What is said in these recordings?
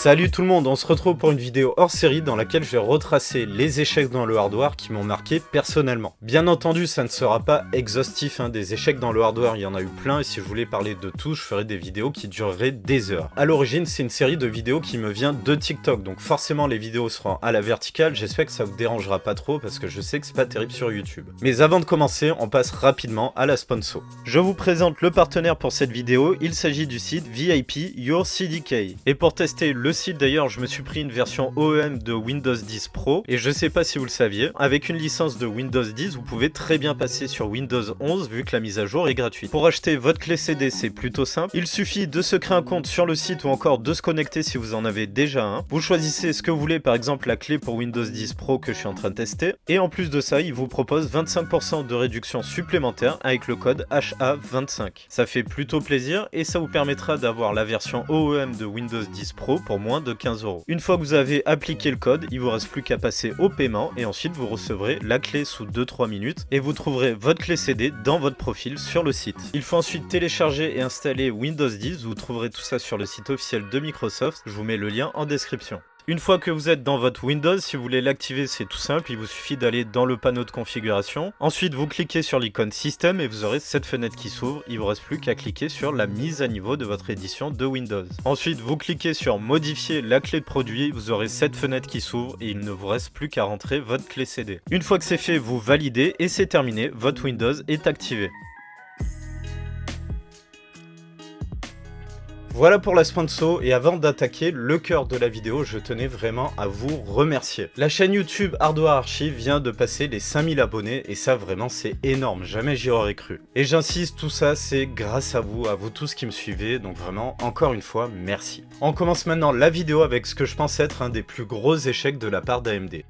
Salut tout le monde, on se retrouve pour une vidéo hors série dans laquelle je vais retracer les échecs dans le hardware qui m'ont marqué personnellement. Bien entendu, ça ne sera pas exhaustif, des échecs dans le hardware, il y en a eu plein et si je voulais parler de tout, je ferais des vidéos qui dureraient des heures. A l'origine, c'est une série de vidéos qui me vient de TikTok, donc forcément les vidéos seront à la verticale, j'espère que ça vous dérangera pas trop parce que je sais que c'est pas terrible sur YouTube. Mais avant de commencer, on passe rapidement à la sponsor. Je vous présente le partenaire pour cette vidéo, il s'agit du site VIP Your CDK. Et pour tester le site d'ailleurs, je me suis pris une version OEM de Windows 10 Pro et je sais pas si vous le saviez, avec une licence de Windows 10, vous pouvez très bien passer sur Windows 11 vu que la mise à jour est gratuite. Pour acheter votre clé CD, c'est plutôt simple. Il suffit de se créer un compte sur le site ou encore de se connecter si vous en avez déjà un. Vous choisissez ce que vous voulez, par exemple la clé pour Windows 10 Pro que je suis en train de tester. Et en plus de ça, il vous propose 25% de réduction supplémentaire avec le code HA25. Ça fait plutôt plaisir et ça vous permettra d'avoir la version OEM de Windows 10 Pro pour moins de 15 €. Une fois que vous avez appliqué le code, il vous reste plus qu'à passer au paiement et ensuite vous recevrez la clé sous 2-3 minutes et vous trouverez votre clé CD dans votre profil sur le site. Il faut ensuite télécharger et installer Windows 10, vous trouverez tout ça sur le site officiel de Microsoft, je vous mets le lien en description. Une fois que vous êtes dans votre Windows, si vous voulez l'activer, c'est tout simple, il vous suffit d'aller dans le panneau de configuration. Ensuite, vous cliquez sur l'icône Système et vous aurez cette fenêtre qui s'ouvre. Il ne vous reste plus qu'à cliquer sur la mise à niveau de votre édition de Windows. Ensuite, vous cliquez sur Modifier la clé de produit, vous aurez cette fenêtre qui s'ouvre et il ne vous reste plus qu'à rentrer votre clé CD. Une fois que c'est fait, vous validez et c'est terminé, votre Windows est activé. Voilà pour la sponsor et avant d'attaquer le cœur de la vidéo, je tenais vraiment à vous remercier. La chaîne YouTube Hardware Archive vient de passer les 5000 abonnés et ça vraiment c'est énorme, jamais j'y aurais cru. Et j'insiste, tout ça c'est grâce à vous tous qui me suivez, donc vraiment encore une fois merci. On commence maintenant la vidéo avec ce que je pense être un des plus gros échecs de la part d'AMD.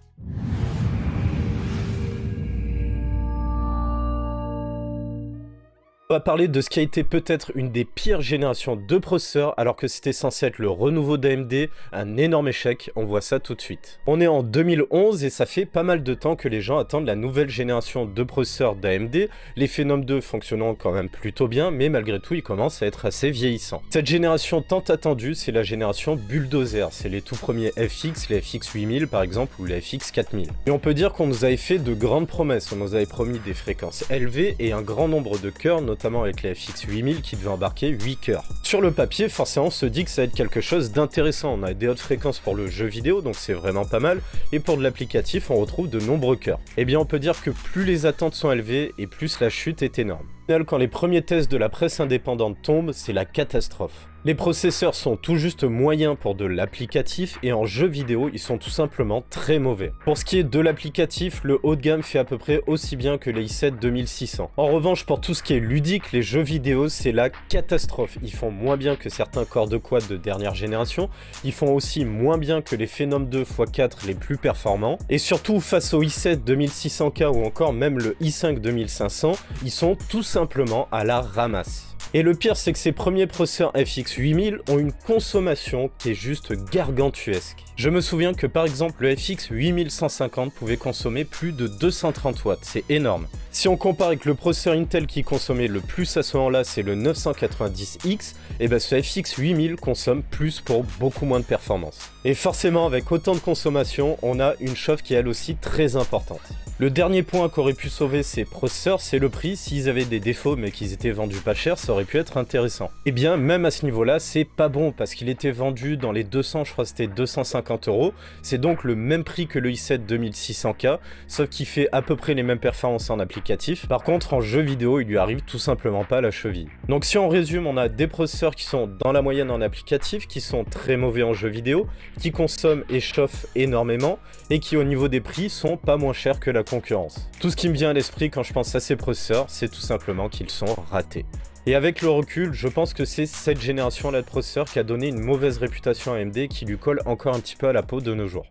On va parler de ce qui a été peut-être une des pires générations de processeurs alors que c'était censé être le renouveau d'AMD, un énorme échec, on voit ça tout de suite. On est en 2011 et ça fait pas mal de temps que les gens attendent la nouvelle génération de processeurs d'AMD, les Phenom 2 fonctionnant quand même plutôt bien mais malgré tout ils commencent à être assez vieillissants. Cette génération tant attendue c'est la génération Bulldozer, c'est les tout premiers FX, les FX 8000 par exemple ou les FX 4000. Et on peut dire qu'on nous avait fait de grandes promesses, on nous avait promis des fréquences élevées et un grand nombre de cœurs, notamment avec les FX 8000 qui devaient embarquer 8 cœurs. Sur le papier, forcément, on se dit que ça va être quelque chose d'intéressant. On a des hautes fréquences pour le jeu vidéo, donc c'est vraiment pas mal. Et pour de l'applicatif, on retrouve de nombreux cœurs. Eh bien, on peut dire que plus les attentes sont élevées et plus la chute est énorme. Quand les premiers tests de la presse indépendante tombent, c'est la catastrophe. Les processeurs sont tout juste moyens pour de l'applicatif et en jeu vidéo, ils sont tout simplement très mauvais. Pour ce qui est de l'applicatif, le haut de gamme fait à peu près aussi bien que les i7 2600. En revanche, pour tout ce qui est ludique, les jeux vidéo, c'est la catastrophe. Ils font moins bien que certains corps de quad de dernière génération, ils font aussi moins bien que les Phenom 2 x4 les plus performants, et surtout face au i7 2600K ou encore même le i5 2500, ils sont tout simplement à la ramasse. Et le pire, c'est que ces premiers processeurs FX 8000 ont une consommation qui est juste gargantuesque. Je me souviens que par exemple le FX 8150 pouvait consommer plus de 230 watts, c'est énorme. Si on compare avec le processeur Intel qui consommait le plus à ce moment-là, c'est le 990X, et ben ce FX 8000 consomme plus pour beaucoup moins de performance. Et forcément, avec autant de consommation, on a une chauffe qui est elle aussi très importante. Le dernier point qu'aurait pu sauver ces processeurs, c'est le prix. S'ils avaient des défauts mais qu'ils étaient vendus pas cher, ça aurait pu être intéressant. Et bien, même à ce niveau-là, c'est pas bon parce qu'il était vendu dans les 200, je crois que c'était 250 €. C'est donc le même prix que le i7 2600K, sauf qu'il fait à peu près les mêmes performances en applicatif. Par contre, en jeu vidéo, il lui arrive tout simplement pas la cheville. Donc si on résume, on a des processeurs qui sont dans la moyenne en applicatif, qui sont très mauvais en jeu vidéo, qui consomment et chauffent énormément, et qui au niveau des prix sont pas moins chers que la concurrence. Tout ce qui me vient à l'esprit quand je pense à ces processeurs, c'est tout simplement qu'ils sont ratés. Et avec le recul, je pense que c'est cette génération-là de processeurs qui a donné une mauvaise réputation à AMD qui lui colle encore un petit peu à la peau de nos jours.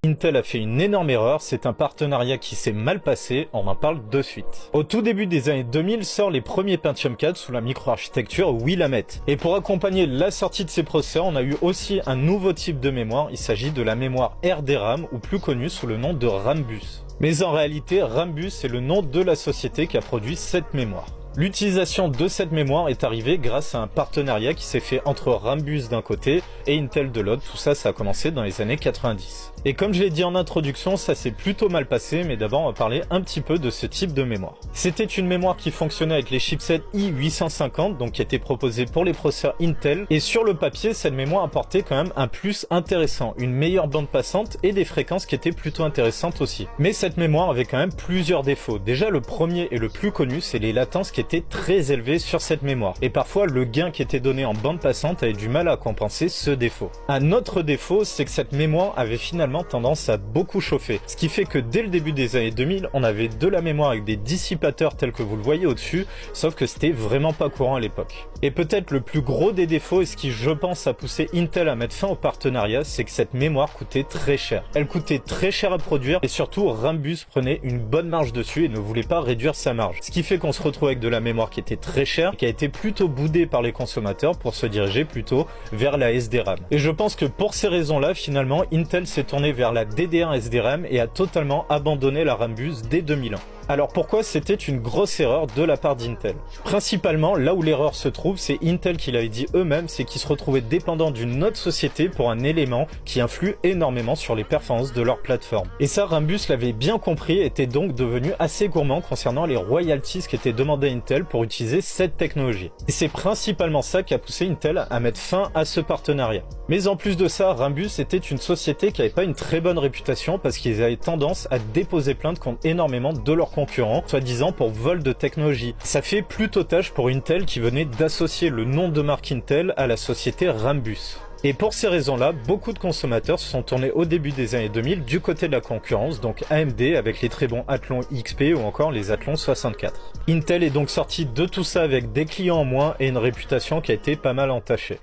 Intel a fait une énorme erreur, c'est un partenariat qui s'est mal passé, on en parle de suite. Au tout début des années 2000 sort les premiers Pentium 4 sous la microarchitecture Willamette. Et pour accompagner la sortie de ces processeurs, on a eu aussi un nouveau type de mémoire, il s'agit de la mémoire RDRAM ou plus connue sous le nom de Rambus. Mais en réalité, Rambus est le nom de la société qui a produit cette mémoire. L'utilisation de cette mémoire est arrivée grâce à un partenariat qui s'est fait entre Rambus d'un côté et Intel de l'autre. Tout ça, ça a commencé dans les années 90. Et comme je l'ai dit en introduction, ça s'est plutôt mal passé, mais d'abord on va parler un petit peu de ce type de mémoire. C'était une mémoire qui fonctionnait avec les chipsets i850, donc qui était proposée pour les processeurs Intel, et sur le papier, cette mémoire apportait quand même un plus intéressant, une meilleure bande passante et des fréquences qui étaient plutôt intéressantes aussi. Mais cette mémoire avait quand même plusieurs défauts. Déjà, le premier et le plus connu, c'est les latences qui étaient très élevées sur cette mémoire. Et parfois, le gain qui était donné en bande passante avait du mal à compenser ce défaut. Un autre défaut, c'est que cette mémoire avait finalement tendance à beaucoup chauffer. Ce qui fait que dès le début des années 2000, on avait de la mémoire avec des dissipateurs tels que vous le voyez au-dessus, sauf que c'était vraiment pas courant à l'époque. Et peut-être le plus gros des défauts, et ce qui je pense a poussé Intel à mettre fin au partenariat, c'est que cette mémoire coûtait très cher. Elle coûtait très cher à produire et surtout Rambus prenait une bonne marge dessus et ne voulait pas réduire sa marge. Ce qui fait qu'on se retrouve avec de la mémoire qui était très chère et qui a été plutôt boudée par les consommateurs pour se diriger plutôt vers la SDRAM. Et je pense que pour ces raisons-là, finalement, Intel s'est tourné vers la DDR SDRAM et a totalement abandonné la Rambus dès 2001. Alors pourquoi c'était une grosse erreur de la part d'Intel? Principalement, là où l'erreur se trouve, c'est Intel qui l'avait dit eux-mêmes, c'est qu'ils se retrouvaient dépendants d'une autre société pour un élément qui influe énormément sur les performances de leur plateforme. Et ça, Rambus l'avait bien compris et était donc devenu assez gourmand concernant les royalties qui étaient demandées à Intel pour utiliser cette technologie. Et c'est principalement ça qui a poussé Intel à mettre fin à ce partenariat. Mais en plus de ça, Rambus était une société qui n'avait pas une très bonne réputation parce qu'ils avaient tendance à déposer plainte contre énormément de leurs concurrents, soi-disant pour vol de technologie. Ça fait plutôt tâche pour Intel qui venait d'associer le nom de marque Intel à la société Rambus. Et pour ces raisons-là, beaucoup de consommateurs se sont tournés au début des années 2000 du côté de la concurrence, donc AMD avec les très bons Athlon XP ou encore les Athlon 64. Intel est donc sorti de tout ça avec des clients en moins et une réputation qui a été pas mal entachée.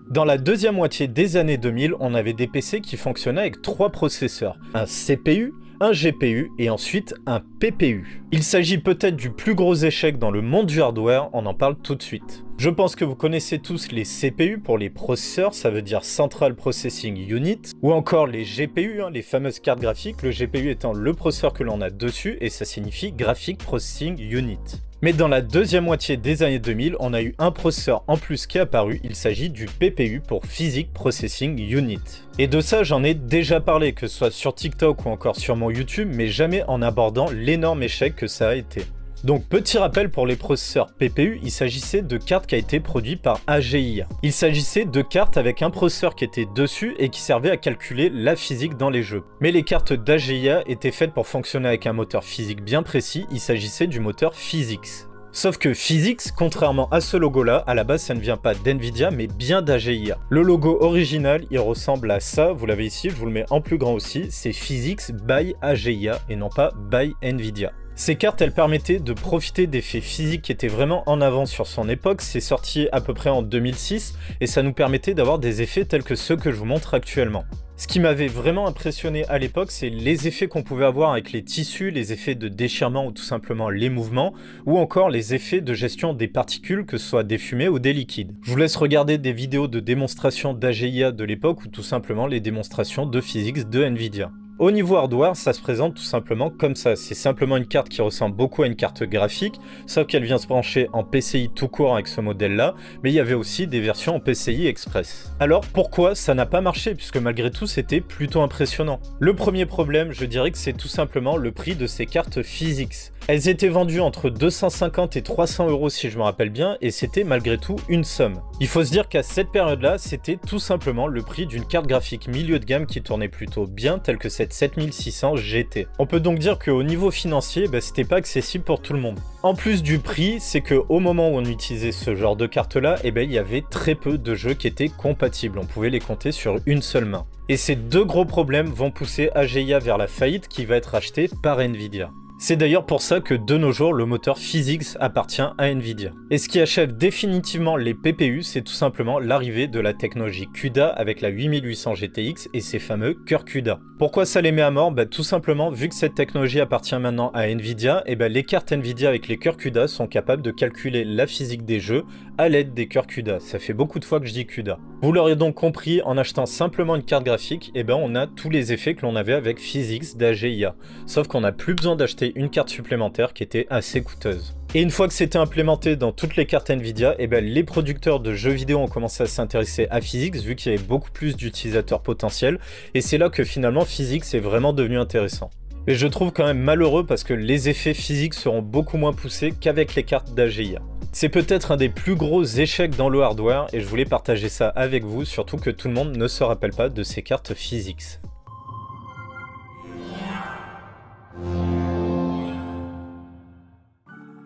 Dans la deuxième moitié des années 2000, on avait des PC qui fonctionnaient avec 3 processeurs, un CPU, un GPU et ensuite un PPU. Il s'agit peut-être du plus gros échec dans le monde du hardware, on en parle tout de suite. Je pense que vous connaissez tous les CPU pour les processeurs, ça veut dire Central Processing Unit, ou encore les GPU, les fameuses cartes graphiques, le GPU étant le processeur que l'on a dessus et ça signifie Graphic Processing Unit. Mais dans la deuxième moitié des années 2000, on a eu un processeur en plus qui est apparu, il s'agit du PPU pour Physics Processing Unit. Et de ça j'en ai déjà parlé, que ce soit sur TikTok ou encore sur mon YouTube, mais jamais en abordant l'énorme échec que ça a été. Donc petit rappel pour les processeurs PPU, il s'agissait de cartes qui a été produites par AGIA. Il s'agissait de cartes avec un processeur qui était dessus et qui servait à calculer la physique dans les jeux. Mais les cartes d'AGIA étaient faites pour fonctionner avec un moteur physique bien précis, il s'agissait du moteur Physics. Sauf que Physics, contrairement à ce logo-là, à la base ça ne vient pas d'NVIDIA mais bien d'AGIA. Le logo original, il ressemble à ça, vous l'avez ici, je vous le mets en plus grand aussi, c'est Physics by AGIA et non pas by NVIDIA. Ces cartes, elles permettaient de profiter d'effets physiques qui étaient vraiment en avance sur son époque, c'est sorti à peu près en 2006 et ça nous permettait d'avoir des effets tels que ceux que je vous montre actuellement. Ce qui m'avait vraiment impressionné à l'époque, c'est les effets qu'on pouvait avoir avec les tissus, les effets de déchirement ou tout simplement les mouvements, ou encore les effets de gestion des particules, que ce soit des fumées ou des liquides. Je vous laisse regarder des vidéos de démonstration d'AGIA de l'époque ou tout simplement les démonstrations de Physics de NVIDIA. Au niveau hardware, ça se présente tout simplement comme ça. C'est simplement une carte qui ressemble beaucoup à une carte graphique, sauf qu'elle vient se brancher en PCI tout court avec ce modèle-là, mais il y avait aussi des versions en PCI Express. Alors pourquoi ça n'a pas marché, puisque malgré tout c'était plutôt impressionnant? Le premier problème, je dirais que c'est tout simplement le prix de ces cartes Physics. Elles étaient vendues entre 250 et 300 € si je me rappelle bien, et c'était malgré tout une somme. Il faut se dire qu'à cette période-là, c'était tout simplement le prix d'une carte graphique milieu de gamme qui tournait plutôt bien, telle que cette 7600 GT. On peut donc dire qu'au niveau financier, c'était pas accessible pour tout le monde. En plus du prix, c'est qu'au moment où on utilisait ce genre de carte-là, il y avait très peu de jeux qui étaient compatibles. On pouvait les compter sur une seule main. Et ces deux gros problèmes vont pousser AGIA vers la faillite qui va être achetée par NVIDIA. C'est d'ailleurs pour ça que de nos jours, le moteur PhysX appartient à Nvidia. Et ce qui achève définitivement les PPU, c'est tout simplement l'arrivée de la technologie CUDA avec la 8800 GTX et ses fameux cœurs CUDA. Pourquoi ça les met à mort? Tout simplement, vu que cette technologie appartient maintenant à Nvidia, et les cartes Nvidia avec les cœurs CUDA sont capables de calculer la physique des jeux à l'aide des cœurs CUDA. Ça fait beaucoup de fois que je dis CUDA. Vous l'aurez donc compris, en achetant simplement une carte graphique, on a tous les effets que l'on avait avec PhysX d'AGIA. Sauf qu'on n'a plus besoin d'acheter une carte supplémentaire qui était assez coûteuse. Et une fois que c'était implémenté dans toutes les cartes Nvidia, les producteurs de jeux vidéo ont commencé à s'intéresser à PhysX vu qu'il y avait beaucoup plus d'utilisateurs potentiels. Et c'est là que finalement PhysX est vraiment devenu intéressant. Et je trouve quand même malheureux parce que les effets physiques seront beaucoup moins poussés qu'avec les cartes d'AGIA. C'est peut-être un des plus gros échecs dans le hardware et je voulais partager ça avec vous, surtout que tout le monde ne se rappelle pas de ces cartes PhysX.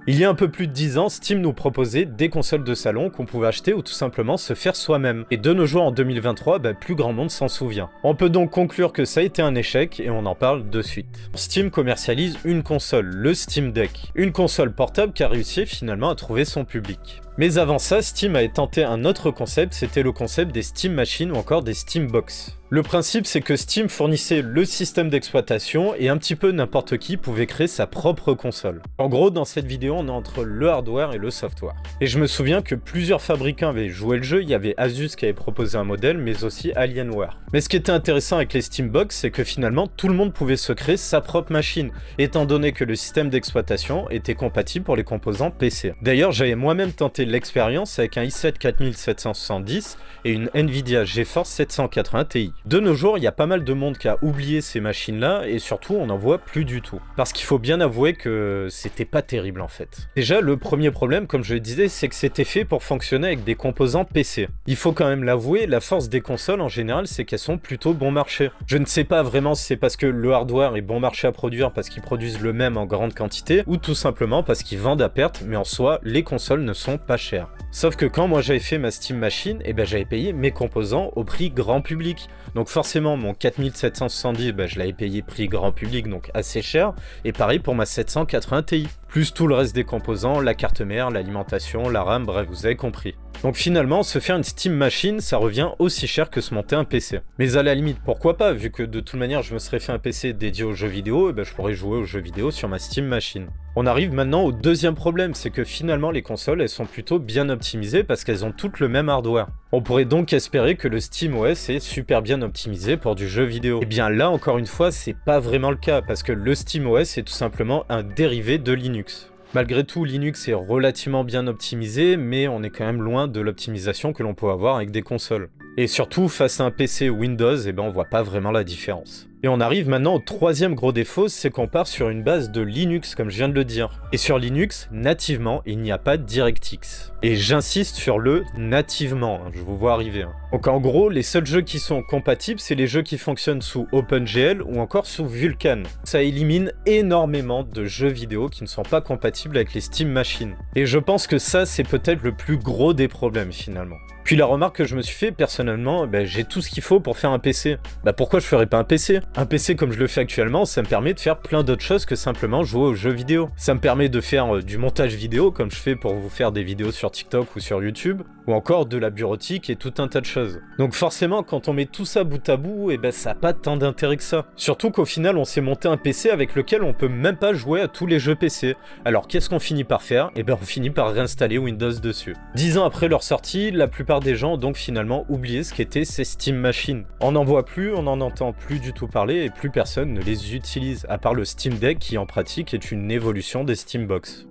Il y a un peu plus de 10 ans, Steam nous proposait des consoles de salon qu'on pouvait acheter ou tout simplement se faire soi-même. Et de nos jours en 2023, plus grand monde s'en souvient. On peut donc conclure que ça a été un échec et on en parle de suite. Steam commercialise une console, le Steam Deck. Une console portable qui a réussi finalement à trouver son public. Mais avant ça, Steam a tenté un autre concept, c'était le concept des Steam Machines ou encore des Steam Box. Le principe, c'est que Steam fournissait le système d'exploitation et un petit peu n'importe qui pouvait créer sa propre console. En gros, dans cette vidéo, on est entre le hardware et le software. Et je me souviens que plusieurs fabricants avaient joué le jeu, il y avait Asus qui avait proposé un modèle, mais aussi Alienware. Mais ce qui était intéressant avec les Steam Box, c'est que finalement, tout le monde pouvait se créer sa propre machine, étant donné que le système d'exploitation était compatible pour les composants PC. D'ailleurs, j'avais moi-même tenté l'expérience avec un i7 4770 et une Nvidia GeForce 780 Ti. De nos jours, il y a pas mal de monde qui a oublié ces machines-là et surtout, on n'en voit plus du tout. Parce qu'il faut bien avouer que c'était pas terrible en fait. Déjà, le premier problème, comme je le disais, c'est que c'était fait pour fonctionner avec des composants PC. Il faut quand même l'avouer, la force des consoles en général, c'est qu'elles sont plutôt bon marché. Je ne sais pas vraiment si c'est parce que le hardware est bon marché à produire parce qu'ils produisent le même en grande quantité ou tout simplement parce qu'ils vendent à perte, mais en soi, les consoles ne sont pas chères. Sauf que quand moi j'avais fait ma Steam Machine, j'avais payé mes composants au prix grand public. Donc forcément mon 4770, je l'avais payé prix grand public, donc assez cher. Et pareil pour ma 780 Ti. Plus tout le reste des composants, la carte mère, l'alimentation, la RAM, bref, vous avez compris. Donc finalement, se faire une Steam Machine, ça revient aussi cher que se monter un PC. Mais à la limite, pourquoi pas, vu que de toute manière, je me serais fait un PC dédié aux jeux vidéo, je pourrais jouer aux jeux vidéo sur ma Steam Machine. On arrive maintenant au deuxième problème, c'est que finalement les consoles, elles sont plutôt bien optimisées parce qu'elles ont toutes le même hardware. On pourrait donc espérer que le SteamOS est super bien optimisé pour du jeu vidéo. Et bien là, encore une fois, c'est pas vraiment le cas, parce que le SteamOS est tout simplement un dérivé de Linux. Malgré tout, Linux est relativement bien optimisé, mais on est quand même loin de l'optimisation que l'on peut avoir avec des consoles. Et surtout, face à un PC Windows, on voit pas vraiment la différence. Et on arrive maintenant au troisième gros défaut, c'est qu'on part sur une base de Linux, comme je viens de le dire. Et sur Linux, nativement, il n'y a pas de DirectX. Et j'insiste sur le nativement, je vous vois arriver. Donc en gros, les seuls jeux qui sont compatibles, c'est les jeux qui fonctionnent sous OpenGL ou encore sous Vulkan. Ça élimine énormément de jeux vidéo qui ne sont pas compatibles avec les Steam Machines. Et je pense que ça, c'est peut-être le plus gros des problèmes finalement. Puis la remarque que je me suis fait, personnellement, j'ai tout ce qu'il faut pour faire un PC. Pourquoi je ferais pas un PC? Un PC comme je le fais actuellement, ça me permet de faire plein d'autres choses que simplement jouer aux jeux vidéo. Ça me permet de faire du montage vidéo, comme je fais pour vous faire des vidéos sur TikTok ou sur YouTube, ou encore de la bureautique et tout un tas de choses. Donc forcément, quand on met tout ça bout à bout, ça n'a pas tant d'intérêt que ça. Surtout qu'au final, on s'est monté un PC avec lequel on peut même pas jouer à tous les jeux PC. Alors qu'est-ce qu'on finit par faire? On finit par réinstaller Windows dessus. 10 ans après leur sortie, la plupart des gens ont donc finalement oublié ce qu'étaient ces Steam Machines. On n'en voit plus, on n'en entend plus du tout parler et plus personne ne les utilise, à part le Steam Deck qui en pratique est une évolution des Steam Box.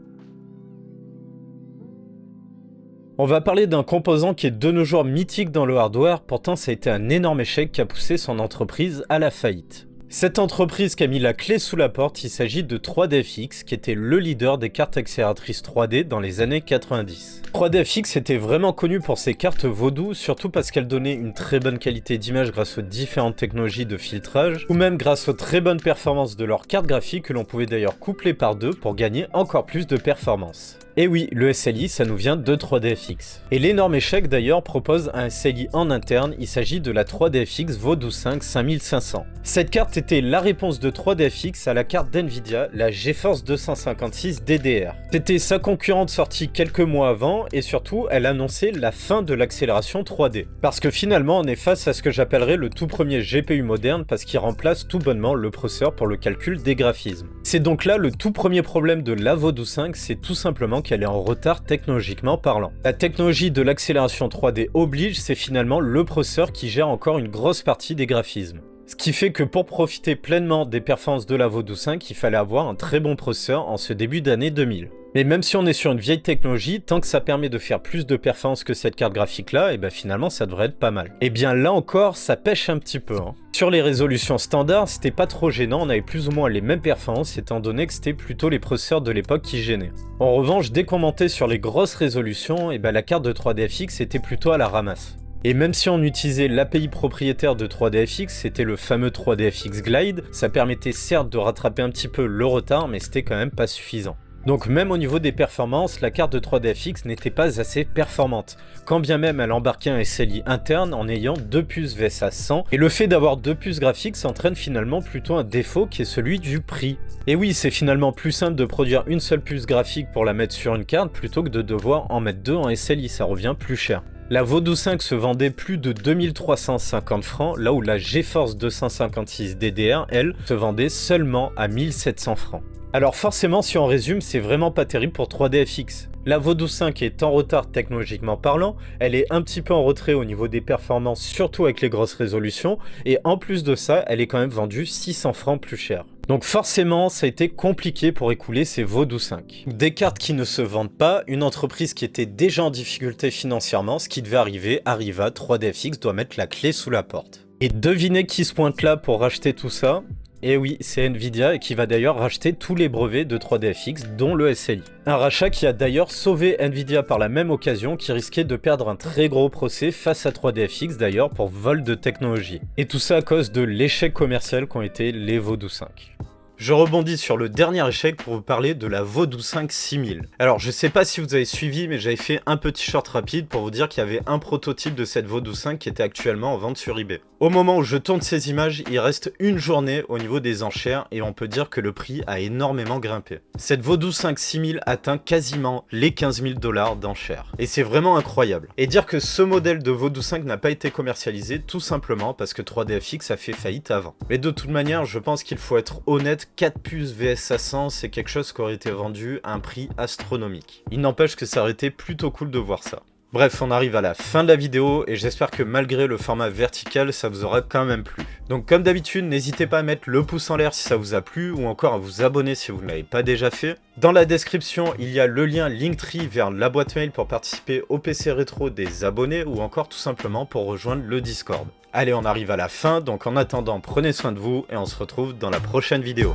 On va parler d'un composant qui est de nos jours mythique dans le hardware, pourtant ça a été un énorme échec qui a poussé son entreprise à la faillite. Cette entreprise qui a mis la clé sous la porte, il s'agit de 3DFX qui était le leader des cartes accélératrices 3D dans les années 90. 3DFX était vraiment connu pour ses cartes vaudou, surtout parce qu'elles donnaient une très bonne qualité d'image grâce aux différentes technologies de filtrage, ou même grâce aux très bonnes performances de leurs cartes graphiques que l'on pouvait d'ailleurs coupler par deux pour gagner encore plus de performance. Et oui, le SLI, ça nous vient de 3DFX. Et l'énorme échec d'ailleurs propose un SLI en interne, il s'agit de la 3DFX Vodou 5 5500. Cette carte était la réponse de 3DFX à la carte d'NVIDIA, la GeForce 256 DDR. C'était sa concurrente sortie quelques mois avant, et surtout, elle annonçait la fin de l'accélération 3D. Parce que finalement, on est face à ce que j'appellerais le tout premier GPU moderne, parce qu'il remplace tout bonnement le processeur pour le calcul des graphismes. C'est donc là le tout premier problème de la Vodou 5, c'est tout simplement qu'elle est en retard technologiquement parlant. La technologie de l'accélération 3D oblige, c'est finalement le processeur qui gère encore une grosse partie des graphismes. Ce qui fait que pour profiter pleinement des performances de la Vodou 5, il fallait avoir un très bon processeur en ce début d'année 2000. Mais même si on est sur une vieille technologie, tant que ça permet de faire plus de performance que cette carte graphique là, et ben finalement ça devrait être pas mal. Et bien là encore, ça pêche un petit peu. Sur les résolutions standards, c'était pas trop gênant, on avait plus ou moins les mêmes performances étant donné que c'était plutôt les processeurs de l'époque qui gênaient. En revanche, dès qu'on montait sur les grosses résolutions, et ben la carte de 3DFX était plutôt à la ramasse. Et même si on utilisait l'API propriétaire de 3DFX, c'était le fameux 3DFX Glide, ça permettait certes de rattraper un petit peu le retard, mais c'était quand même pas suffisant. Donc même au niveau des performances, la carte de 3DFX n'était pas assez performante, quand bien même elle embarquait un SLI interne en ayant 2 puces VSA 100, et le fait d'avoir 2 puces graphiques s'entraîne finalement plutôt un défaut qui est celui du prix. Et oui, c'est finalement plus simple de produire une seule puce graphique pour la mettre sur une carte plutôt que de devoir en mettre 2 en SLI, ça revient plus cher. La Vodou 5 se vendait plus de 2350 francs, là où la GeForce 256 DDR, elle, se vendait seulement à 1700 francs. Alors forcément, si on résume, c'est vraiment pas terrible pour 3DFX. La Vodou 5 est en retard technologiquement parlant, elle est un petit peu en retrait au niveau des performances, surtout avec les grosses résolutions, et en plus de ça, elle est quand même vendue 600 francs plus cher. Donc forcément, ça a été compliqué pour écouler ces Vodou 5. Des cartes qui ne se vendent pas, une entreprise qui était déjà en difficulté financièrement, ce qui devait arriver, arriva, 3DFX doit mettre la clé sous la porte. Et devinez qui se pointe là pour racheter tout ça? Et oui, c'est Nvidia et qui va d'ailleurs racheter tous les brevets de 3DFX, dont le SLI. Un rachat qui a d'ailleurs sauvé Nvidia par la même occasion, qui risquait de perdre un très gros procès face à 3DFX d'ailleurs pour vol de technologie. Et tout ça à cause de l'échec commercial qu'ont été les Vodou 5. Je rebondis sur le dernier échec pour vous parler de la Vodou 5 6000. Alors je sais pas si vous avez suivi, mais j'avais fait un petit short rapide pour vous dire qu'il y avait un prototype de cette Vodou 5 qui était actuellement en vente sur eBay. Au moment où je tourne ces images, il reste une journée au niveau des enchères et on peut dire que le prix a énormément grimpé. Cette Vodou 5 6000 atteint quasiment les 15 000 $ d'enchères. Et c'est vraiment incroyable. Et dire que ce modèle de Vodou 5 n'a pas été commercialisé tout simplement parce que 3DFX a fait faillite avant. Mais de toute manière, je pense qu'il faut être honnête, 4 puces VS 100, c'est quelque chose qui aurait été vendu à un prix astronomique. Il n'empêche que ça aurait été plutôt cool de voir ça. Bref, on arrive à la fin de la vidéo et j'espère que malgré le format vertical, ça vous aura quand même plu. Donc comme d'habitude, n'hésitez pas à mettre le pouce en l'air si ça vous a plu ou encore à vous abonner si vous ne l'avez pas déjà fait. Dans la description, il y a le lien Linktree vers la boîte mail pour participer au PC rétro des abonnés ou encore tout simplement pour rejoindre le Discord. Allez, on arrive à la fin, donc en attendant, prenez soin de vous et on se retrouve dans la prochaine vidéo.